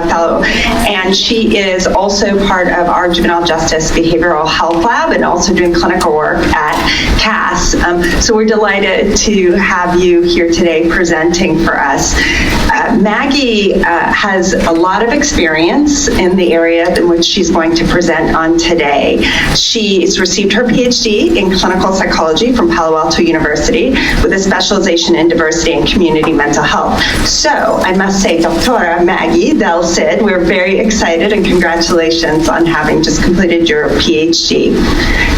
fellow, and she is also part of our Juvenile Justice Behavioral Health Lab and also doing clinical work at CAS. So we're delighted to have you here today presenting for us. Maggie has a lot of experience in the area in which she's going to present on today. She's received her PhD in clinical psychology from Palo Alto University with a specialization in diversity and community mental health. So I must say, Dr. Maggie Del Cid, we're very excited and congratulations on having just completed your PhD.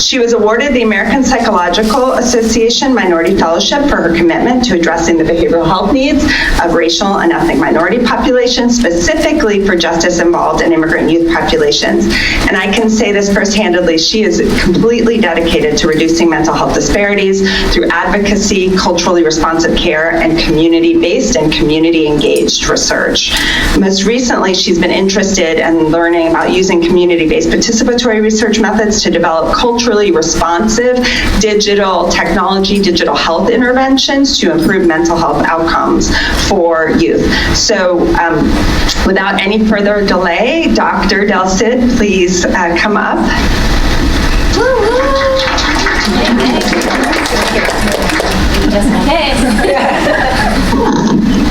She was awarded the American Psychological Association Minority Fellowship for her commitment to addressing the behavioral health needs of racial and ethnic minority populations, specifically for justice involved in immigrant youth populations. And I can say this first-handedly, she is completely dedicated to reducing mental health disparities through advocacy, culturally responsive care, and community-based and community-engaged research. Most recently, she's been interested in learning about using community-based participatory research methods to develop culturally responsive digital technology, digital health interventions to improve mental health outcomes for youth. So without any further delay, Dr. Del Cid, please come up.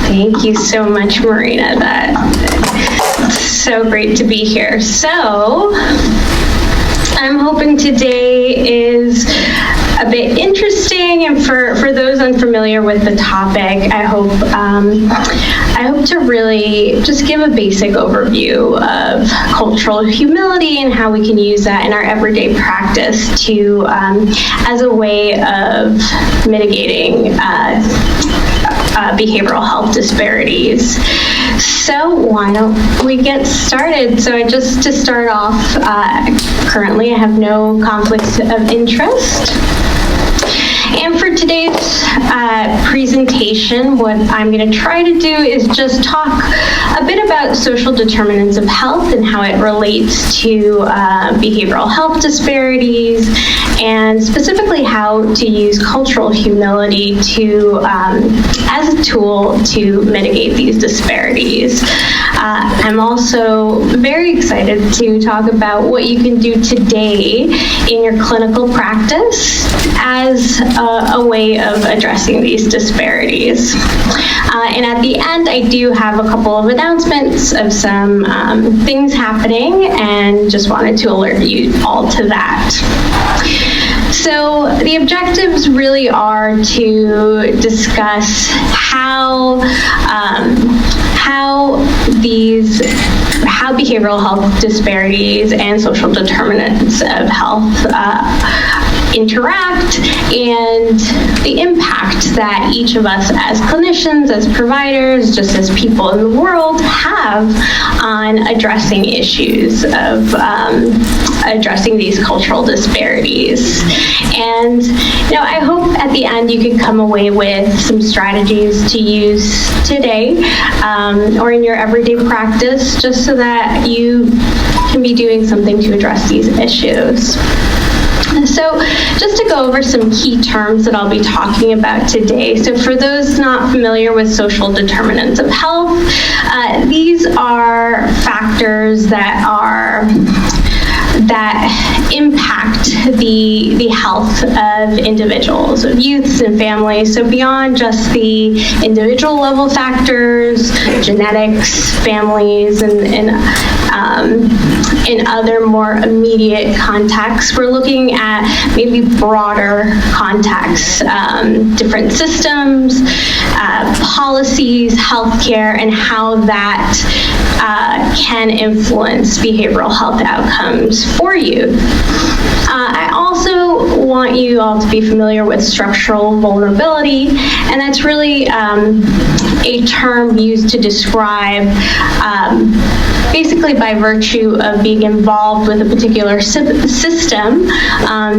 Thank you so much, Marina. That's so great to be here. So I'm hoping today is a bit interesting, and for those unfamiliar with the topic, I hope to really just give a basic overview of cultural humility and how we can use that in our everyday practice to as a way of mitigating behavioral health disparities. So why don't we get started? So just to start off, currently I have no conflicts of interest. And for today's presentation, what I'm going to try to do is just talk a bit about social determinants of health and how it relates to behavioral health disparities, and specifically how to use cultural humility to as a tool to mitigate these disparities. I'm also very excited to talk about what you can do today in your clinical practice as a way of addressing these disparities. And at the end, I do have a couple of announcements of some things happening, and just wanted to alert you all to that. So the objectives really are to discuss how behavioral health disparities and social determinants of health interact, and the impact that each of us as clinicians, as providers, just as people in the world have on addressing issues of addressing these cultural disparities. And I hope at the end you could come away with some strategies to use today or in your everyday practice, just so that you can be doing something to address these issues. So just to go over some key terms that I'll be talking about today. So for those not familiar with social determinants of health, these are factors that impact the health of individuals, of youths and families. So beyond just the individual level factors, genetics, families, and in other more immediate contexts, we're looking at maybe broader contexts, different systems, policies, healthcare, and how that can influence behavioral health outcomes for you. I also want you all to be familiar with structural vulnerability, and that's really a term used to describe basically by virtue of being involved with a particular system,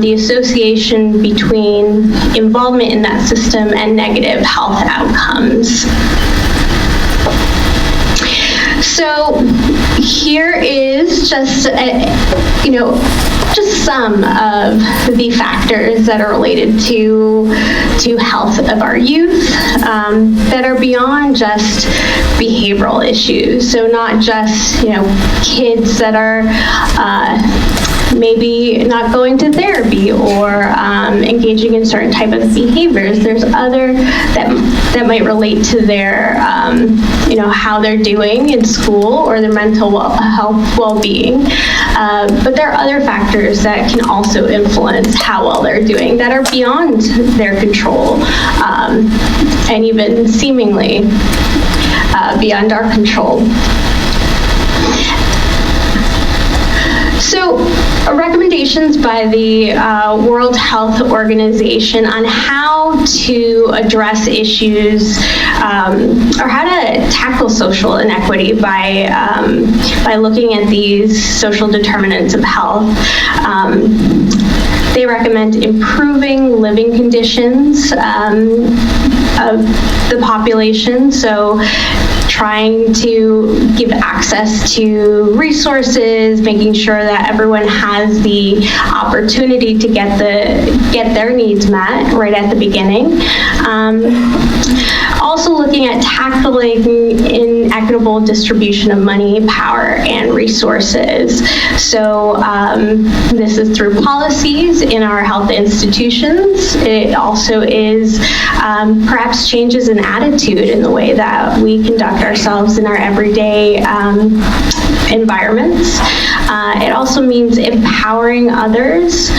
the association between involvement in that system and negative health outcomes. So here is just just some of the factors that are related to health of our youth that are beyond just behavioral issues. So not just, kids that are maybe not going to therapy or engaging in certain type of behaviors. There's other that might relate to their, how they're doing in school or their mental health well-being. But there are other factors that can also influence how well they're doing that are beyond their control and even seemingly beyond our control. So recommendations by the World Health Organization on how to address issues or how to tackle social inequity by looking at these social determinants of health. They recommend improving living conditions of the population, so trying to give access to resources, making sure that everyone has the opportunity to get their needs met right at the beginning. Also looking at tackling inequitable distribution of money, power, and resources. So this is through policies in our health institutions. It also is perhaps changes in attitude in the way that we conduct ourselves in our everyday environments. It also means empowering others,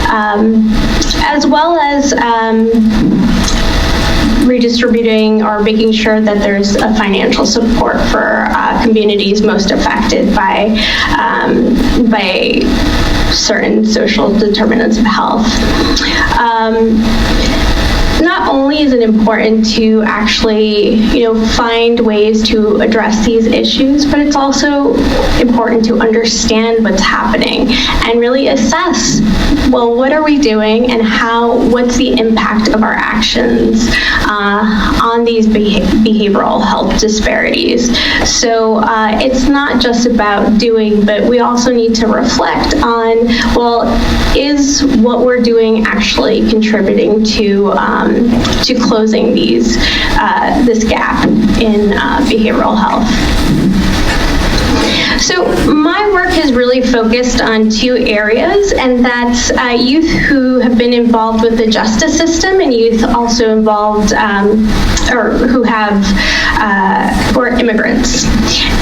as well as redistributing or making sure that there's a financial support for communities most affected by certain social determinants of health. Not only is it important to actually, find ways to address these issues, but it's also important to understand what's happening and really assess, well, what are we doing and what's the impact of our actions on these behavioral health disparities. So it's not just about doing, but we also need to reflect on, well, is what we're doing actually contributing to closing this gap in behavioral health. So my work has really focused on two areas, and that's youth who have been involved with the justice system and youth also involved or who are immigrants.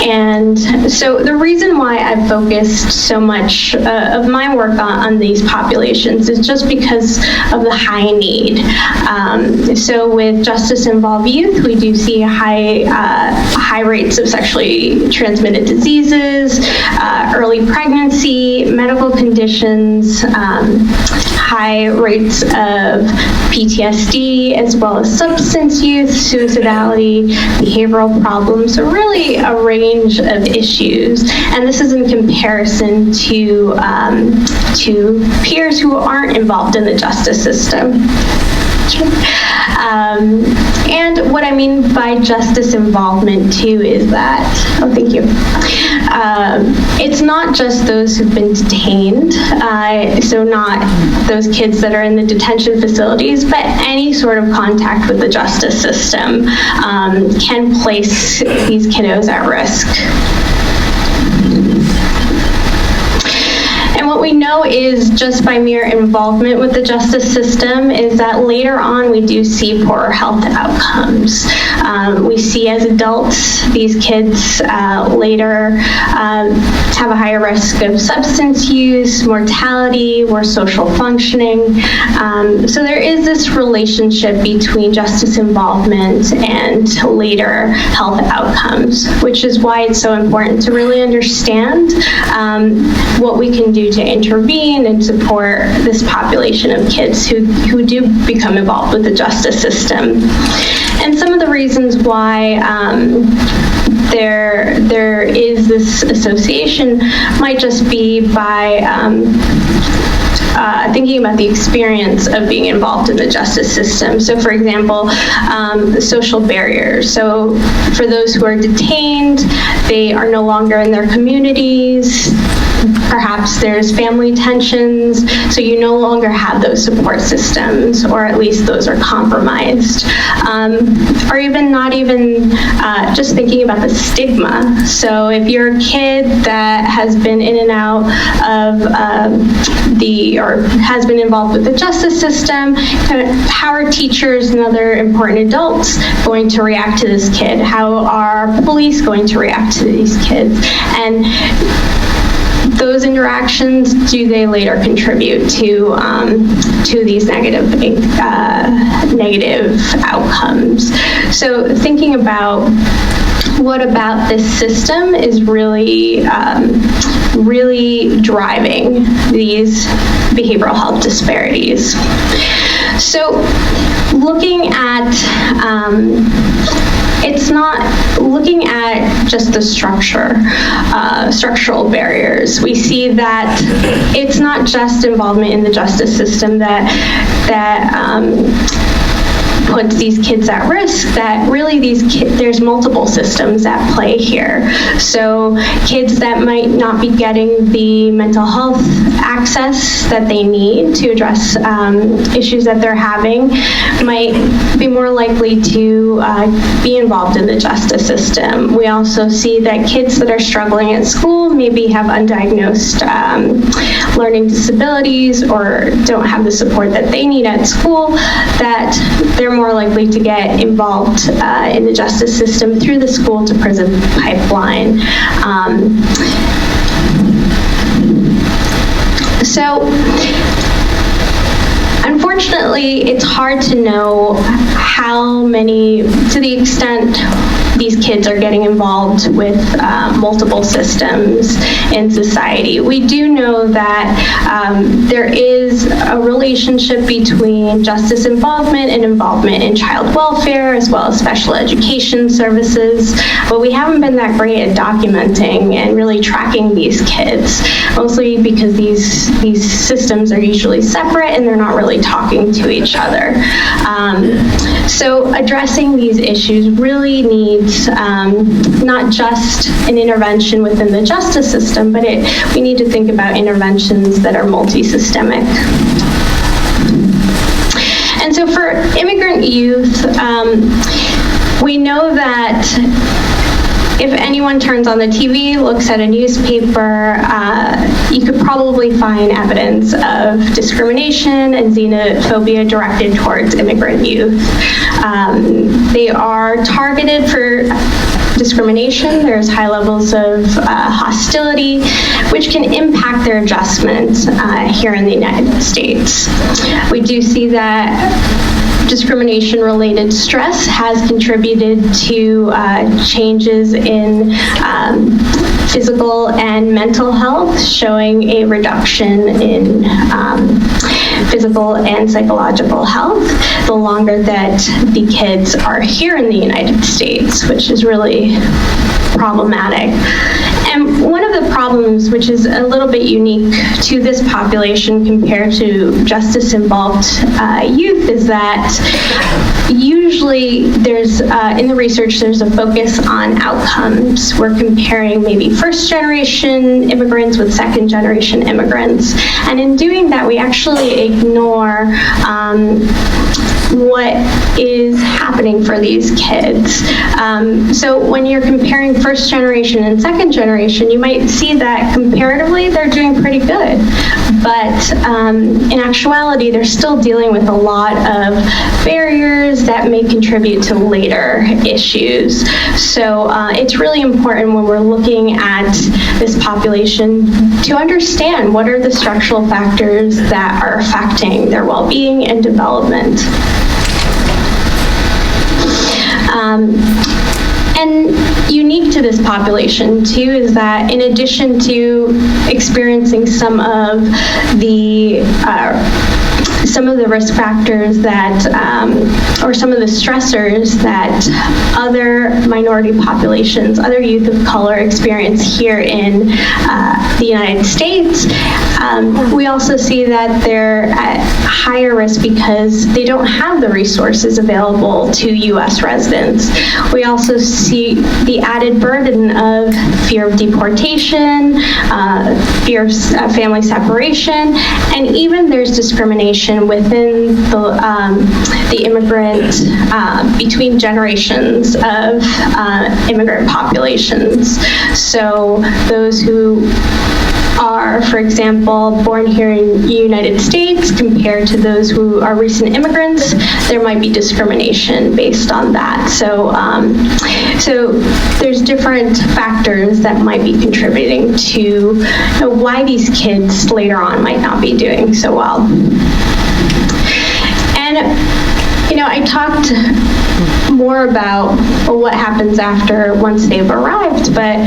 And so the reason why I've focused so much of my work on these populations is just because of the high need. So with justice-involved youth, we do see high rates of sexually transmitted diseases, early pregnancy, medical conditions, high rates of PTSD, as well as substance use, suicidality, behavioral problems, so really a range of issues. And this is in comparison to peers who aren't involved in the justice system. And what I mean by justice involvement too is that, thank you. It's not just those who've been detained, so not those kids that are in the detention facilities, but any sort of contact with the justice system can place these kiddos at risk. And what we know is just by mere involvement with the justice system is that later on we do see poorer health outcomes. We see as adults these kids later have a higher risk of substance use, mortality, worse social functioning. So there is this relationship between justice involvement and later health outcomes, which is why it's so important to really understand what we can do to intervene and support this population of kids who do become involved with the justice system. And some of the reasons why there is this association might just be by thinking about the experience of being involved in the justice system. So for example, social barriers. So for those who are detained, they are no longer in their communities. Perhaps perhaps there's family tensions, so you no longer have those support systems, or at least those are compromised. Or even not even just thinking about the stigma. So if you're a kid that has been in and out of or has been involved with the justice system, how are teachers and other important adults going to react to this kid? How are police going to react to these kids? And those interactions, do they later contribute to these negative outcomes? So thinking about what about this system is really driving these behavioral health disparities. So looking at it's not looking at just the structural barriers. We see that it's not just involvement in the justice system that puts these kids at risk, that really there's multiple systems at play here. So kids that might not be getting the mental health access that they need to address issues that they're having might be more likely to be involved in the justice system. We also see that kids that are struggling at school maybe have undiagnosed learning disabilities or don't have the support that they need at school, that they're more likely to get involved in the justice system through the school to prison pipeline. So unfortunately, it's hard to know how many, to the extent these kids are getting involved with multiple systems in society. We do know that there is a relationship between justice involvement and involvement in child welfare, as well as special education services, but we haven't been that great at documenting and really tracking these kids, mostly because these systems are usually separate and they're not really talking to each other. So addressing these issues really needs not just an intervention within the justice system, but we need to think about interventions that are multi-systemic. And so for immigrant youth, we know that if anyone turns on the TV, looks at a newspaper, you could probably find evidence of discrimination and xenophobia directed towards immigrant youth. They are targeted for discrimination. There's high levels of hostility, which can impact their adjustment here in the United States. We do see that discrimination-related stress has contributed to changes in physical and mental health, showing a reduction in physical and psychological health the longer that the kids are here in the United States, which is really problematic. And one of the problems, which is a little bit unique to this population compared to justice-involved youth, is that usually there's, in the research, there's a focus on outcomes. We're comparing maybe first-generation immigrants with second-generation immigrants. And in doing that, we actually ignore what is happening for these kids. So when you're comparing first generation and second generation, you might see that comparatively they're doing pretty good. But in actuality, they're still dealing with a lot of barriers that may contribute to later issues. So it's really important when we're looking at this population to understand what are the structural factors that are affecting their well-being and development. And unique to this population, too, is that in addition to experiencing some of the risk factors that, or some of the stressors that other minority populations, other youth of color experience here in the United States, we also see that they're at higher risk because they don't have the resources available to U.S. residents. We also see the added burden of fear of deportation, fear of family separation, and even there's discrimination within the immigrant, between generations of immigrant populations. So those who are, for example, born here in the United States compared to those who are recent immigrants, there might be discrimination based on that. So, so there's different factors that might be contributing to why these kids later on might not be doing so well. And I talked more about what happens after once they've arrived, but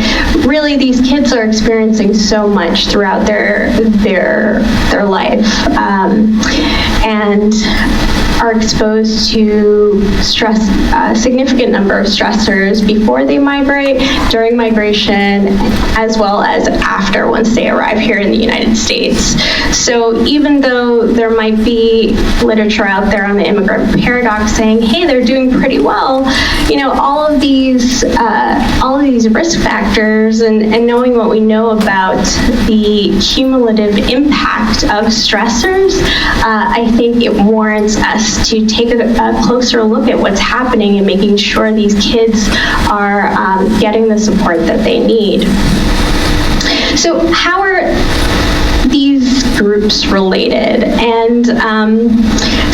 really these kids are experiencing so much throughout their life, and are exposed to stress, a significant number of stressors before they migrate, during migration, as well as after once they arrive here in the United States. So even though there might be literature out there on the immigrant paradox saying, hey, they're doing pretty well, all of these risk factors and knowing what we know about the cumulative impact of stressors, I think it warrants us to take a closer look at what's happening and making sure these kids are getting the support that they need. So how are these groups related? And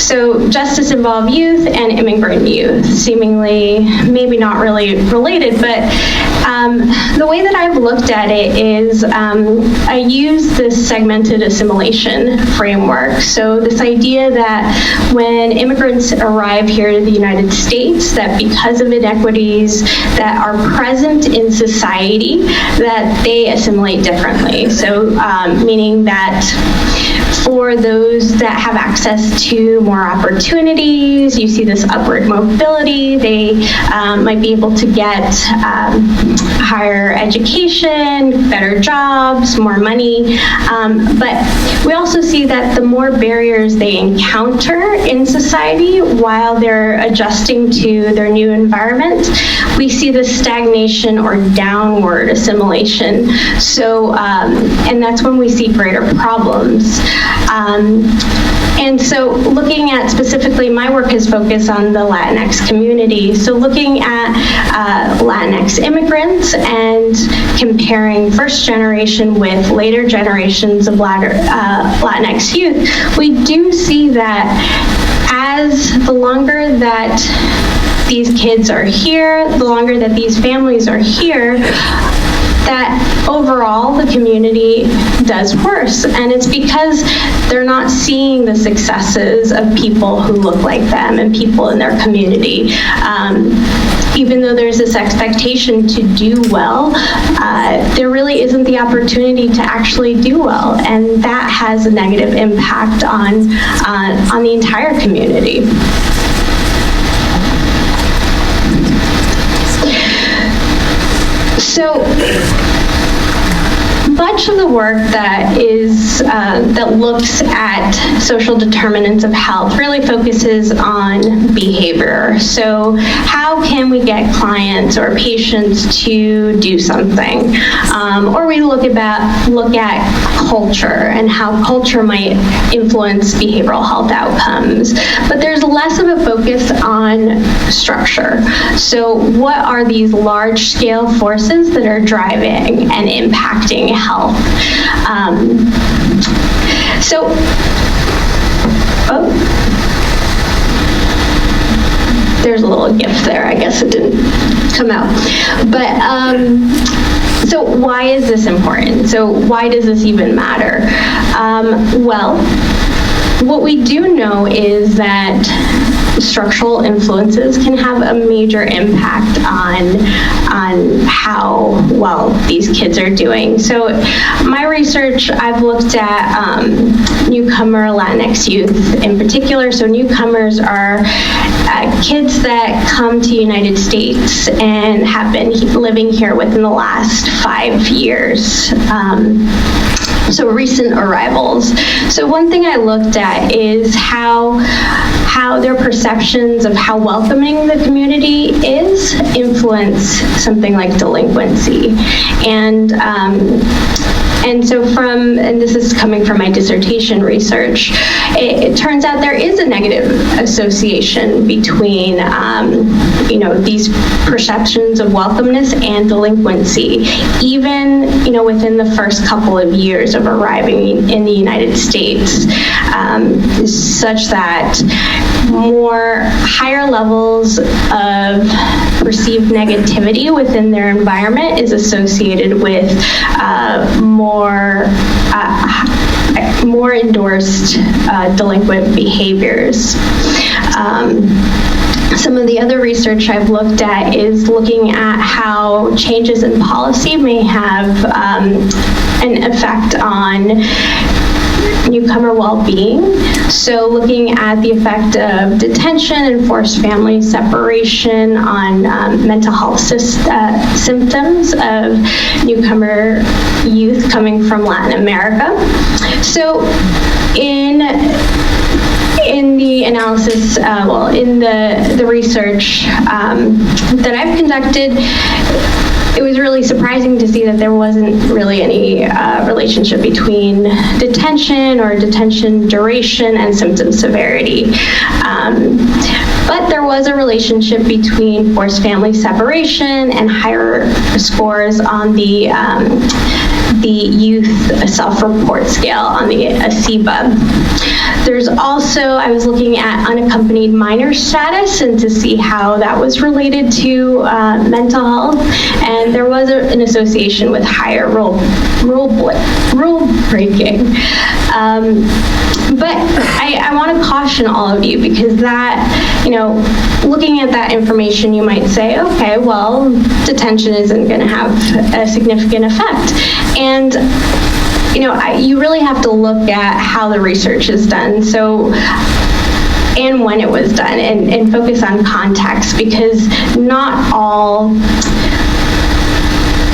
so justice involved youth and immigrant youth, seemingly maybe not really related, but the way that I've looked at it is I use this segmented assimilation framework. So this idea that when immigrants arrive here to the United States, that because of inequities that are present in society, that they assimilate differently. So meaning that for those that have access to more opportunities, you see this upward mobility, they might be able to get higher education, better jobs, more money, but we also see that the more barriers they encounter in society while they're adjusting to their new environment, we see the stagnation or downward assimilation. So, and that's when we see greater problems. And so looking at specifically, my work is focused on the Latinx community. So looking at Latinx immigrants and comparing first generation with later generations of Latinx youth, we do see that as the longer that these kids are here, the longer that these families are here, that overall the community does worse. And it's because they're not seeing the successes of people who look like them and people in their community. Even though there's this expectation to do well, there really isn't the opportunity to actually do well. And that has a negative impact on the entire community. So much of the work that is that looks at social determinants of health really focuses on behavior. So how can we get clients or patients to do something? Or we look at culture and how culture might influence behavioral health outcomes. But there's less of a focus on structure. So what are these large-scale forces that are driving and impacting health? There's a little gift there. I guess it didn't come out. But so why is this important? So why does this even matter? Well, what we do know is that structural influences can have a major impact on how well these kids are doing. So my research, I've looked at newcomer Latinx youth in particular. So newcomers are kids that come to the United States and have been living here within the last 5 years. So recent arrivals. So one thing I looked at is how their perceptions of how welcoming the community is influence something like delinquency. And so and this is coming from my dissertation research, it turns out there is a negative association between, these perceptions of welcomeness and delinquency, even, within the first couple of years of arriving in the United States, such that higher levels of perceived negativity within their environment is associated with more endorsed delinquent behaviors. Some of the other research I've looked at is looking at how changes in policy may have an effect on newcomer well-being. So looking at the effect of detention and forced family separation on mental health symptoms of newcomer youth coming from Latin America. So in the analysis, in the research that I've conducted, it was really surprising to see that there wasn't really any relationship between detention or detention duration and symptom severity. But there was a relationship between forced family separation and higher scores on the youth self-report scale on the ACEBA. There's also, I was looking at unaccompanied minor status and to see how that was related to mental health, and there was an association with higher rule breaking. But I want to caution all of you, because that, looking at that information, you might say, okay, well, detention isn't going to have a significant effect. And you really have to look at how the research is done. So, and when it was done, and focus on context, because not all,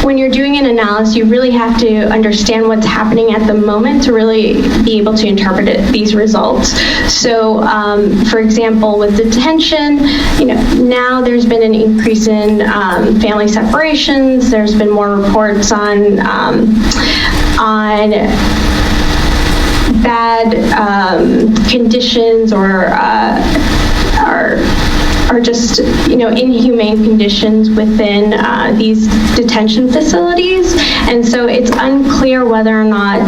when you're doing an analysis, you really have to understand what's happening at the moment to really be able to interpret these results. So, for example, with detention, now there's been an increase in family separations. There's been more reports on bad conditions or just, inhumane conditions within these detention facilities. And so it's unclear whether or not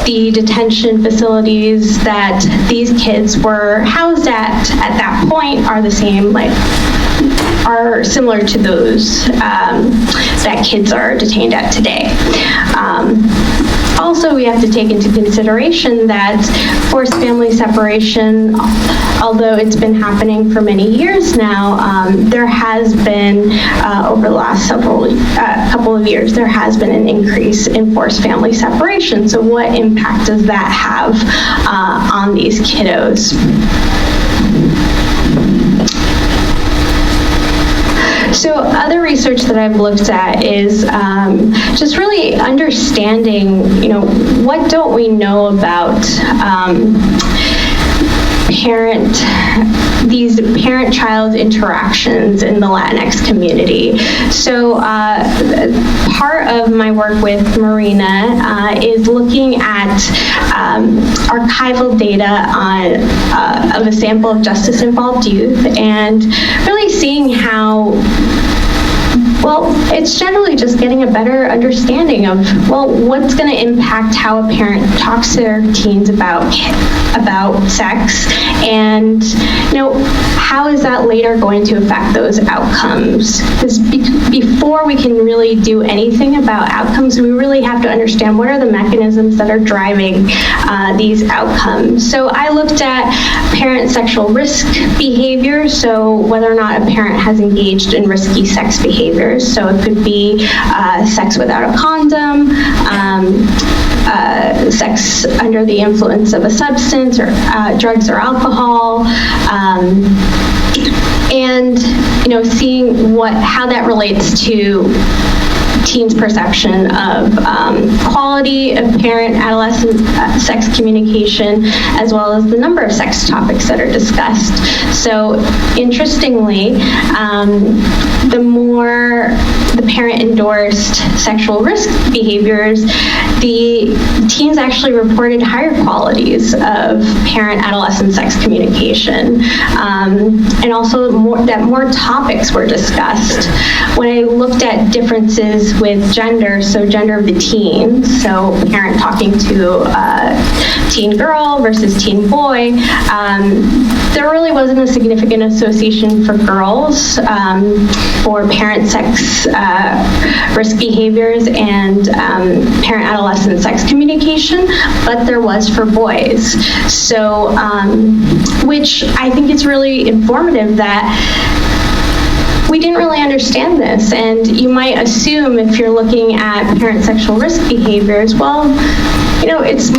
the detention facilities that these kids were housed at that point are the same, are similar to those that kids are detained at today. Also, we have to take into consideration that forced family separation, although it's been happening for many years now, there has been, over the last couple of years, there has been an increase in forced family separation. So what impact does that have on these kiddos? So other research that I've looked at is just really understanding, what don't we know about these parent-child interactions in the Latinx community. So part of my work with Marina is looking at archival data of a sample of justice-involved youth, and really seeing how Well, it's generally just getting a better understanding of, well, what's going to impact how a parent talks to their teens about sex, and how is that later going to affect those outcomes? Because before we can really do anything about outcomes, we really have to understand what are the mechanisms that are driving these outcomes. So I looked at parent sexual risk behavior, so whether or not a parent has engaged in risky sex behaviors. So it could be sex without a condom, sex under the influence of a substance or drugs or alcohol, and seeing how that relates to teens' perception of quality of parent-adolescent sex communication, as well as the number of sex topics that are discussed. So interestingly, the more the parent-endorsed sexual risk behaviors, the teens actually reported higher qualities of parent-adolescent sex communication, and also more topics were discussed. When I looked at differences with gender, so gender of the teens, so parent talking to a teen girl versus teen boy, there really wasn't a significant association for girls for parent sex risk behaviors and parent-adolescent sex communication, but there was for boys. So, which I think is really informative that we didn't really understand this, and you might assume if you're looking at parent sexual risk behaviors, well, it's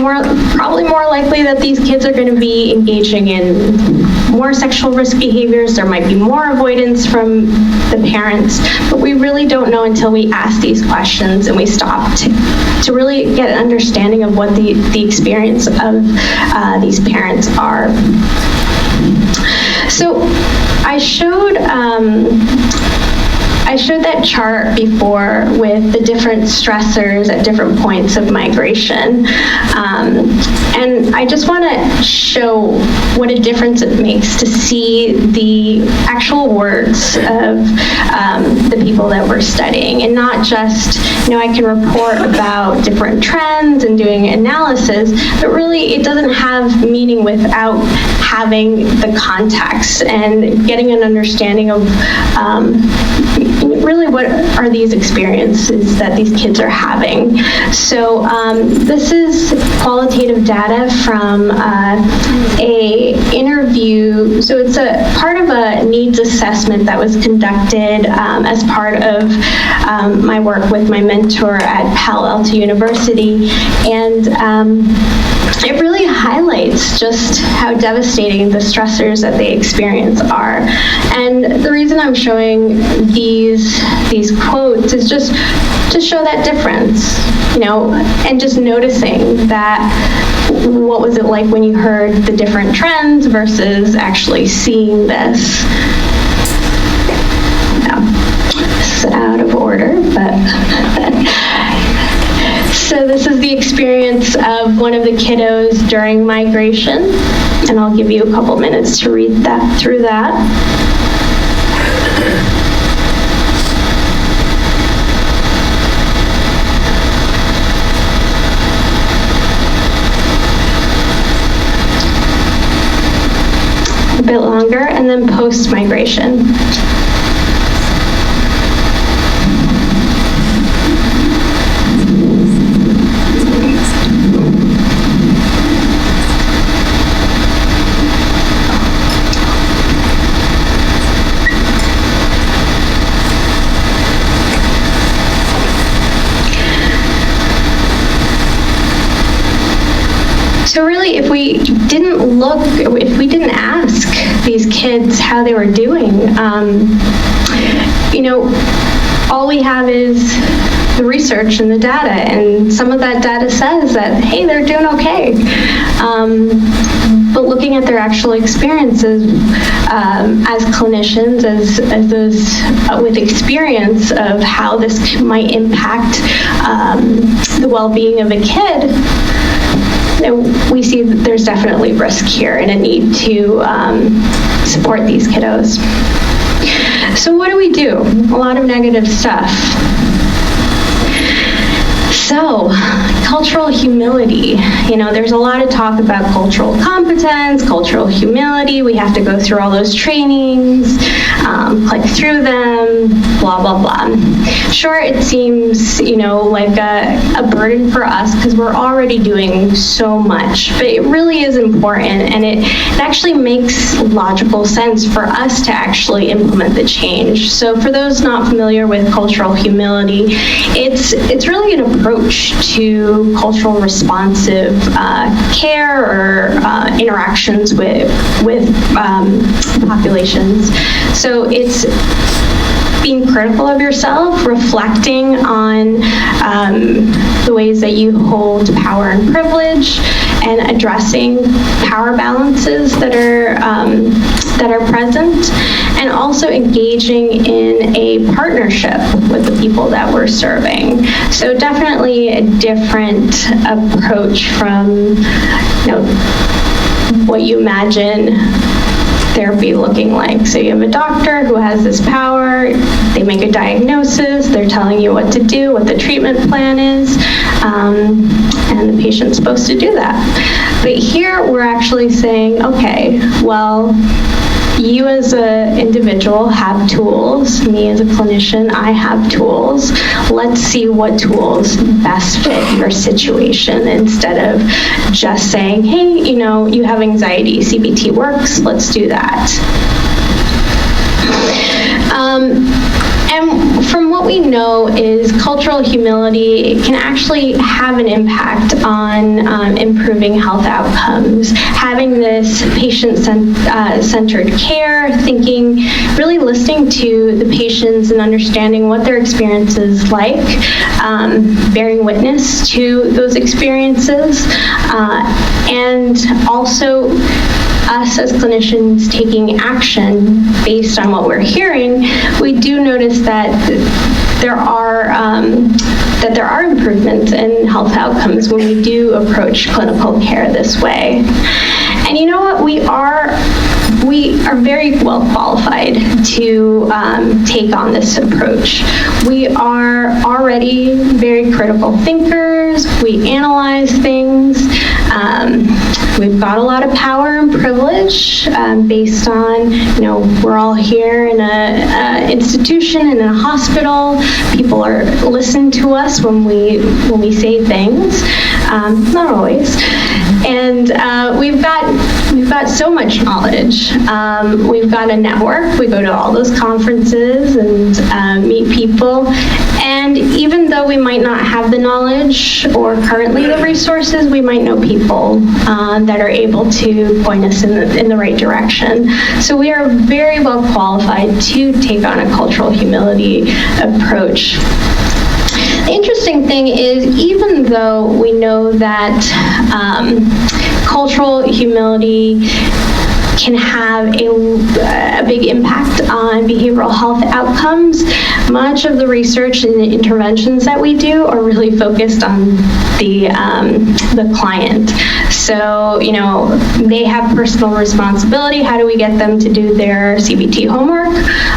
probably more likely that these kids are going to be engaging in more sexual risk behaviors. There might be more avoidance from the parents, but we really don't know until we ask these questions and we stop to really get an understanding of what the experience of these parents are. So I showed that chart before with the different stressors at different points of migration. And I just want to show what a difference it makes to see the actual words of the people that we're studying, and not just, I can report about different trends and doing analysis, but really it doesn't have meaning without having the context and getting an understanding of really what are these experiences that these kids are having. So this is qualitative data from a interview. So it's a part of a needs assessment that was conducted as part of my work with my mentor at Palo Alto University, and it really highlights just how devastating the stressors that they experience are. And the reason I'm showing these quotes is just to show that difference, and just noticing that what was it like when you heard the different trends versus actually seeing this. It's out of order, but so this is the experience of one of the kiddos during migration, and I'll give you a couple minutes to read through that. A bit longer, and then post-migration. So really, if we didn't ask these kids how they were doing, all we have is the research and the data, and some of that data says that, hey, they're doing okay. But looking at their actual experiences as clinicians, as those with experience of how this might impact the well-being of a kid, we see that there's definitely risk here and a need to support these kiddos. So what do we do? A lot of negative stuff. So, cultural humility. There's a lot of talk about cultural competence, cultural humility. We have to go through all those trainings, click through them, blah, blah, blah. Sure, it seems, like a burden for us because we're already doing so much, but it really is important, and it actually makes logical sense for us to actually implement the change. So for those not familiar with cultural humility, it's really an approach to cultural responsive care or interactions with populations. So it's being critical of yourself, reflecting on the ways that you hold power and privilege, and addressing power balances that are present, and also engaging in a partnership with the people that we're serving. So definitely a different approach from what you imagine therapy looking like. So you have a doctor who has this power, they make a diagnosis, they're telling you what to do, what the treatment plan is, and the patient's supposed to do that. But here we're actually saying, okay, well, you as an individual have tools. Me as a clinician, I have tools. Let's see what tools best fit your situation, instead of just saying, hey, you have anxiety, CBT works, let's do that. And from what we know is cultural humility can actually have an impact on improving health outcomes. Having this patient-centered care, thinking, really listening to the patients and understanding what their experience is like, bearing witness to those experiences, and also us as clinicians taking action based on what we're hearing. We do notice that there are improvements in health outcomes when we do approach clinical care this way. And you know what? We are very well qualified to take on this approach. We are already very critical thinkers. We analyze things. We've got a lot of power and privilege based on, we're all here in an institution, in a hospital. People are listening to us when we say things. Not always. And we've got so much knowledge. We've got a network. We go to all those conferences and meet people. And even though we might not have the knowledge or currently the resources, we might know people that are able to point us in the right direction. So we are very well qualified to take on a cultural humility approach. The interesting thing is, even though we know that cultural humility can have a big impact on behavioral health outcomes, much of the research and the interventions that we do are really focused on the client. So, they have personal responsibility. How do we get them to do their CBT homework?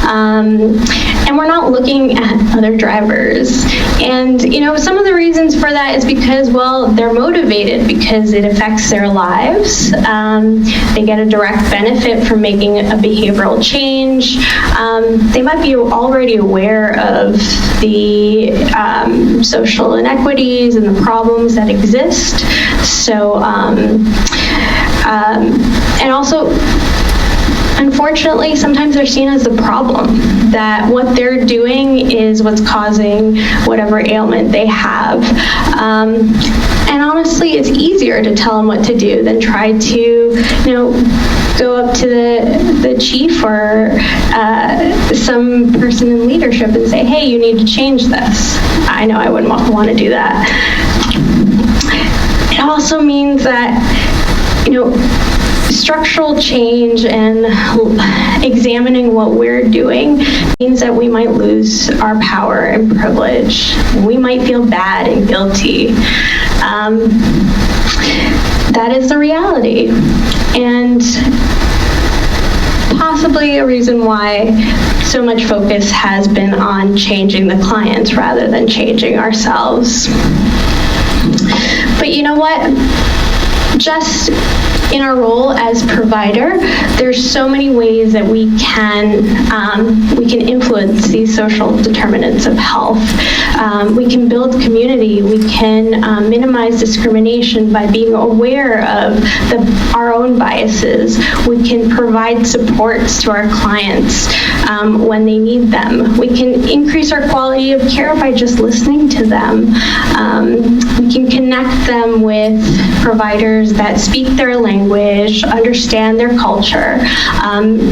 And we're not looking at other drivers. And, some of the reasons for that is because, well, they're motivated because it affects their lives. They get a direct benefit from making a behavioral change. They might be already aware of the social inequities and the problems that exist. So, and also, unfortunately, sometimes they're seen as a problem, that what they're doing is what's causing whatever ailment they have. And honestly, it's easier to tell them what to do than try to, go up to the chief or some person in leadership and say, hey, you need to change this. I know I wouldn't want to do that. It also means that, structural change and examining what we're doing means that we might lose our power and privilege. We might feel bad and guilty. That is the reality. And possibly a reason why so much focus has been on changing the clients rather than changing ourselves. But you know what? Just in our role as provider, there's so many ways that we can influence these social determinants of health. We can build community. We can minimize discrimination by being aware of our own biases. We can provide supports to our clients when they need them. We can increase our quality of care by just listening to them. We can connect them with providers that speak their language, understand their culture,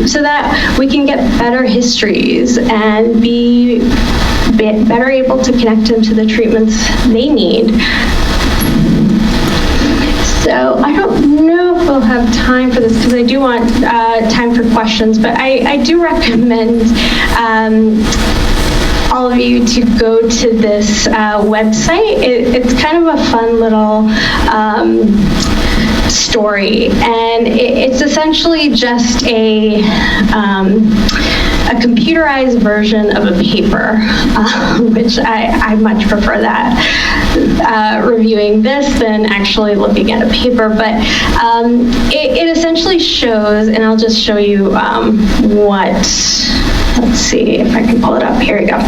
so that we can get better histories and be better able to connect them to the treatments they need. So I don't know if we'll have time for this because I do want time for questions, but I do recommend all of you to go to this website. It's kind of a fun little story, and it's essentially just a computerized version of a paper, which I much prefer that, reviewing this than actually looking at a paper. But it essentially shows, and I'll just show you what, let's see if I can pull it up. Here we go.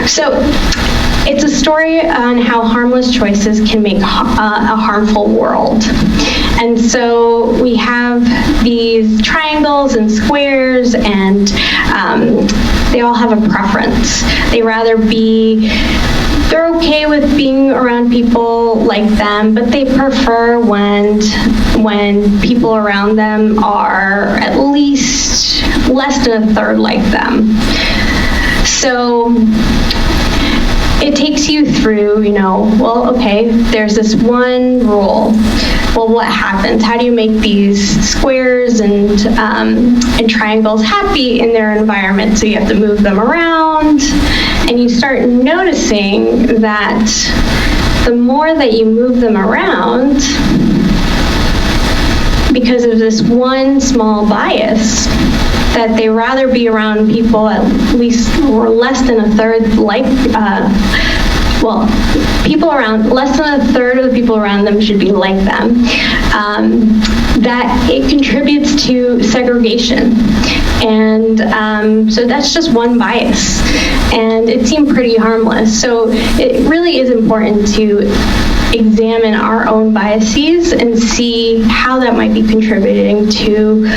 So it's a story on how harmless choices can make a harmful world. And so we have these triangles and squares, and they all have a preference. They're okay with being around people like them, but they prefer when people around them are at least less than a third like them. So it takes you through, well, okay, there's this one rule. Well, what happens? How do you make these squares and triangles happy in their environment? So you have to move them around, and you start noticing that the more that you move them around, because of this one small bias, that they rather be around people at least or less than a third people around, less than a third of the people around them should be like them, that it contributes to segregation. And so that's just one bias, and it seemed pretty harmless. So it really is important to examine our own biases and see how that might be contributing to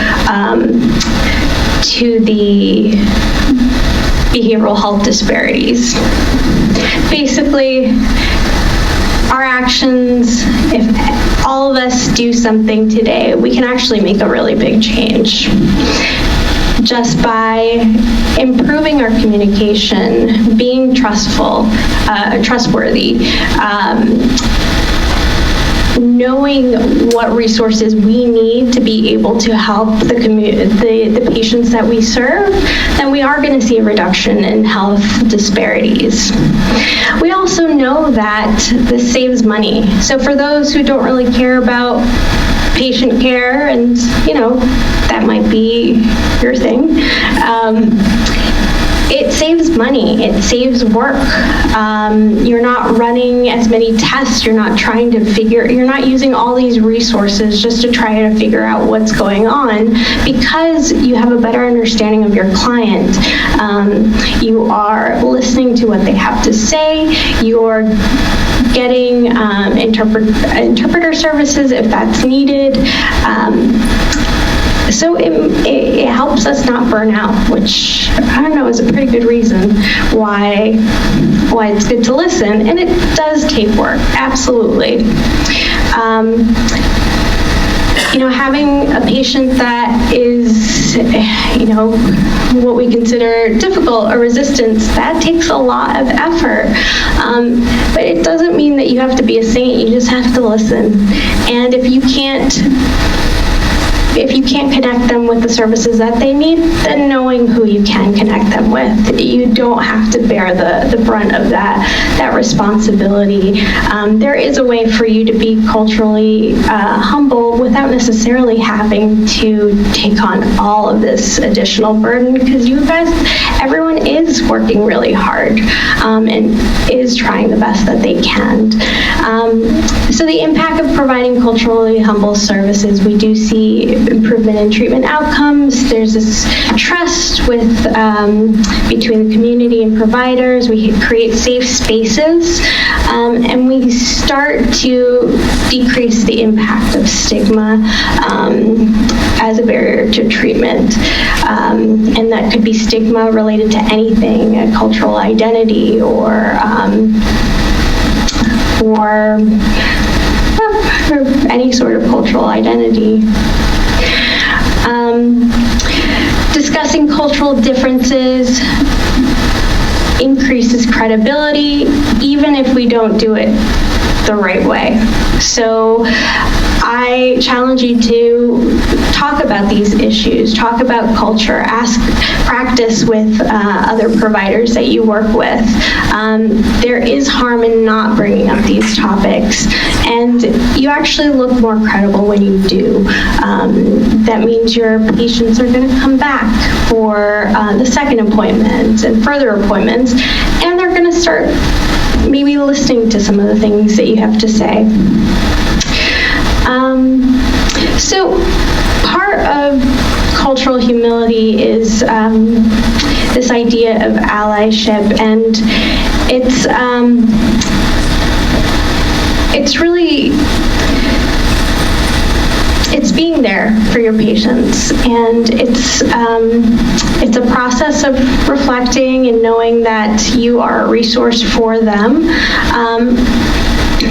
the behavioral health disparities. Basically, our actions, if all of us do something today, we can actually make a really big change. Just by improving our communication, being trustworthy, knowing what resources we need to be able to help the patients that we serve, then we are going to see a reduction in health disparities. We also know that this saves money. So for those who don't really care about patient care, and that might be your thing, it saves money, it saves work. You're not running as many tests, you're not using all these resources just to try to figure out what's going on, because you have a better understanding of your client. You are listening to what they have to say, you're getting interpreter services if that's needed. So it helps us not burn out, which I don't know is a pretty good reason why it's good to listen. And it does take work, absolutely. Having a patient that is, what we consider difficult or resistance, that takes a lot of effort. But it doesn't mean that you have to be a saint, you just have to listen. And if you can't if you can't connect them with the services that they need, then knowing who you can connect them with. You don't have to bear the brunt of that responsibility. There is a way for you to be culturally humble without necessarily having to take on all of this additional burden, because you guys, everyone is working really hard and is trying the best that they can. So the impact of providing culturally humble services, we do see improvement in treatment outcomes. There's this trust with between the community and providers. We create safe spaces, and we start to decrease the impact of stigma as a barrier to treatment. And that could be stigma related to anything, a cultural identity or any sort of cultural identity. Discussing cultural differences increases credibility, even if we don't do it the right way. So I challenge you to talk about these issues, talk about culture, practice with other providers that you work with. There is harm in not bringing up these topics, and you actually look more credible when you do. That means your patients are going to come back for the second appointment and further appointments, and they're going to start maybe listening to some of the things that you have to say. So part of cultural humility is this idea of allyship, and it's really being there for your patients, and it's a process of reflecting and knowing that you are a resource for them.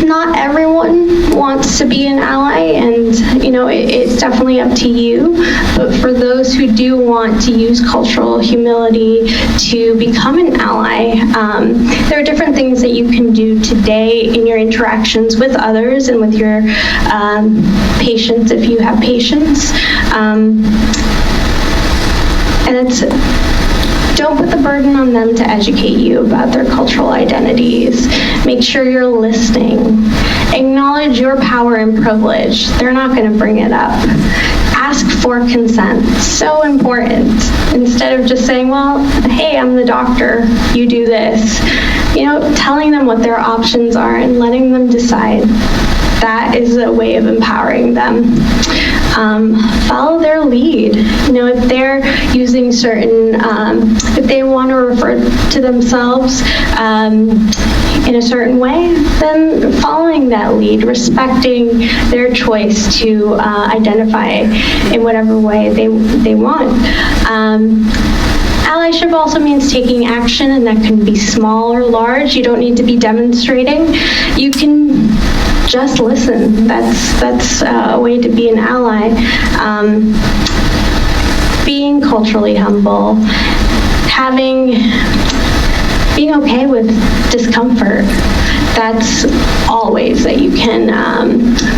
Not everyone wants to be an ally, and it's definitely up to you. But for those who do want to use cultural humility to become an ally, there are different things that you can do today in your interactions with others and with your patients, if you have patients. And it's, don't put the burden on them to educate you about their cultural identities. Make sure you're listening. Acknowledge your power and privilege. They're not going to bring it up. Ask for consent. So important. Instead of just saying, well, hey, I'm the doctor, you do this. Telling them what their options are and letting them decide. That is a way of empowering them. Follow their lead. If they're using certain, if they want to refer to themselves in a certain way, then following that lead, respecting their choice to identify in whatever way they want. Allyship also means taking action, and that can be small or large. You don't need to be demonstrating. You can just listen. That's a way to be an ally. Being culturally humble, being okay with discomfort. That's all ways that you can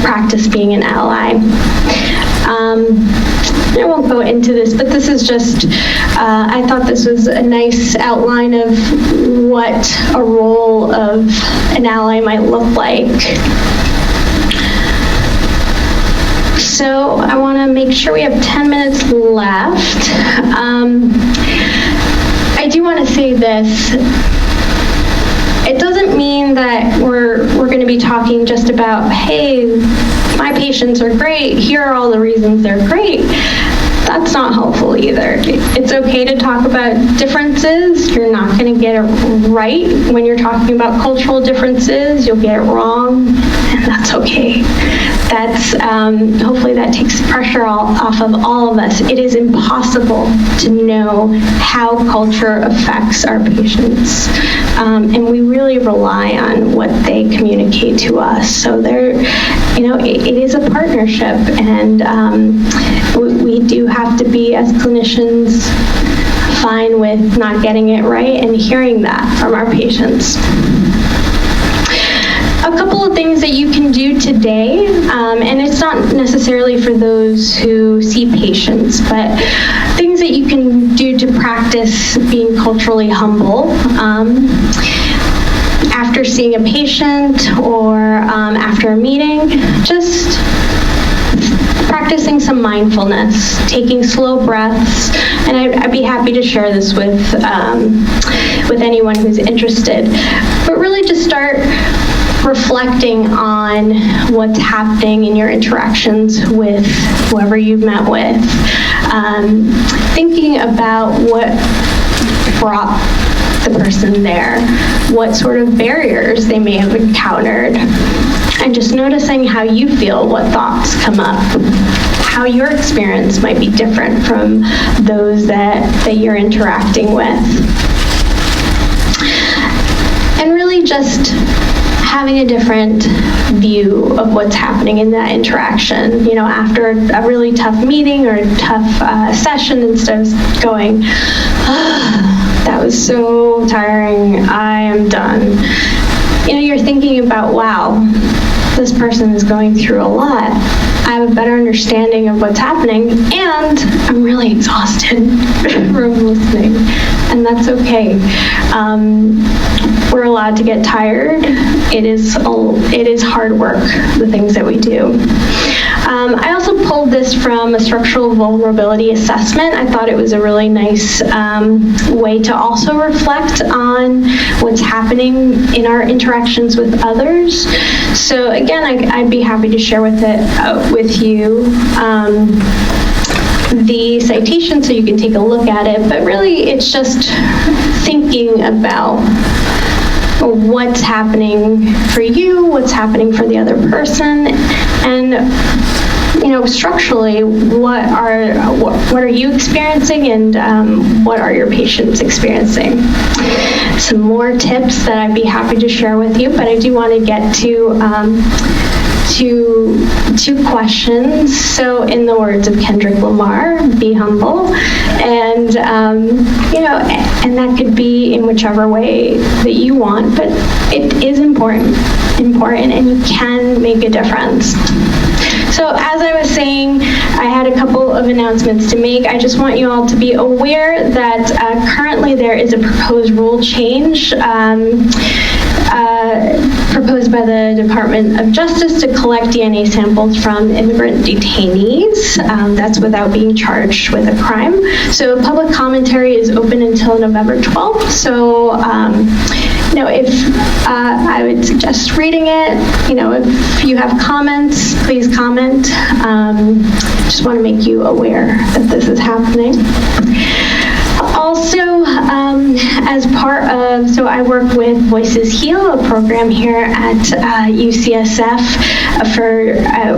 practice being an ally. I won't go into this, but this is just, I thought this was a nice outline of what a role of an ally might look like. So I want to make sure we have 10 minutes left. I do want to say this. It doesn't mean that we're going to be talking just about, hey, my patients are great, here are all the reasons they're great. That's not helpful either. It's okay to talk about differences. You're not going to get it right when you're talking about cultural differences. You'll get it wrong, and that's okay. That's hopefully that takes pressure off of all of us. It is impossible to know how culture affects our patients, and we really rely on what they communicate to us. So it is a partnership, and we do have to be, as clinicians, fine with not getting it right and hearing that from our patients. A couple of things that you can do today And it's not necessarily for those who see patients, but things that you can do to practice being culturally humble. After seeing a patient or after a meeting, just practicing some mindfulness, taking slow breaths, and I'd be happy to share this with anyone who's interested. But really just start reflecting on what's happening in your interactions with whoever you've met with, thinking about what brought the person there, what sort of barriers they may have encountered, and just noticing how you feel, what thoughts come up, how your experience might be different from those that you're interacting with. And really just having a different view of what's happening in that interaction. You know, after a really tough meeting or a tough session, instead of going, that was so tiring, I am done. You know, you're thinking about, wow, this person is going through a lot. I have a better understanding of what's happening, and I'm really exhausted from listening, and that's okay. We're allowed to get tired. It is hard work, the things that we do. I also pulled this from a structural vulnerability assessment. I thought it was a really nice way to also reflect on what's happening in our interactions with others. So again, I'd be happy to share with you the citation so you can take a look at it, but really it's just thinking about what's happening for you, what's happening for the other person, and you know, structurally, what are you experiencing, and what are your patients experiencing? Some more tips that I'd be happy to share with you, but I do want to get to two questions. So in the words of Kendrick Lamar, be humble. And, you know, and that could be in whichever way that you want, but it is important, and you can make a difference. So as I was saying, I had a couple of announcements to make. I just want you all to be aware that currently there is a proposed rule change proposed by the Department of Justice to collect DNA samples from immigrant detainees. That's without being charged with a crime. So public commentary is open until November 12th. So, you know, if I would suggest reading it. You know, if you have comments, please comment. Just want to make you aware that this is happening. Also, as part of, so I work with Voices Heal, a program here at UCSF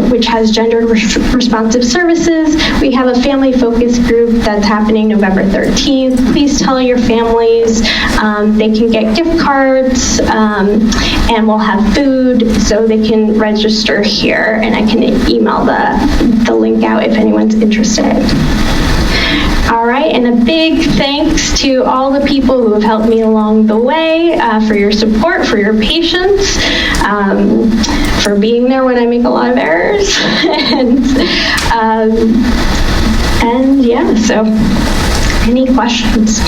which has gendered responsive services. We have a family focus group that's happening November 13th. Please tell your families. They can get gift cards, and we'll have food, so they can register here, and I can email the link out if anyone's interested. All right, and a big thanks to all the people who have helped me along the way, for your support, for your patience, for being there when I make a lot of errors, and yeah, so any questions?